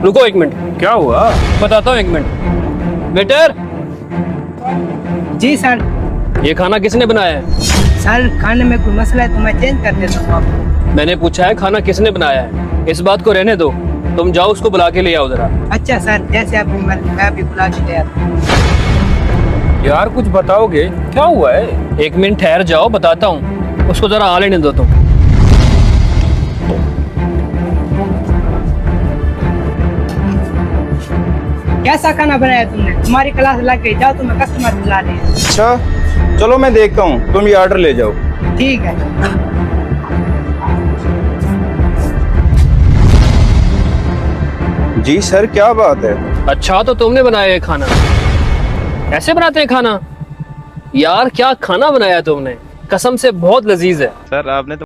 रुको एक मिनट, क्या हुआ? बताता हूँ, एक मिनट। वेटर, जी सर। ये खाना किसने बनाया है? सर खाने में कोई मसला है तो मैं चेंज कर देता हूँ आपको। मैंने पूछा है खाना किसने बनाया है, इस बात को रहने दो। तुम जाओ उसको बुला के ले आओ जरा। अच्छा सर, जैसे आपकी मर्जी, मैं अभी बुला के ले आता हूँ। यार कुछ बताओगे क्या हुआ है? एक मिनट ठहर जाओ, बताता हूँ। उसको जरा आ लेने दो तुम। कैसा खाना बनाया तुमने? तुम्हारी क्लास लग गई, जाओ तुम्हें कस्टमर बुला ले। अच्छा चलो मैं देखता हूँ, तुम ये ऑर्डर ले जाओ। ठीक है। जी सर, क्या बात है? अच्छा, तो तुमने बनाया ये खाना? ऐसे बनाते हैं खाना? यार क्या खाना बनाया तुमने, कसम से बहुत लजीज है। सर आपने तो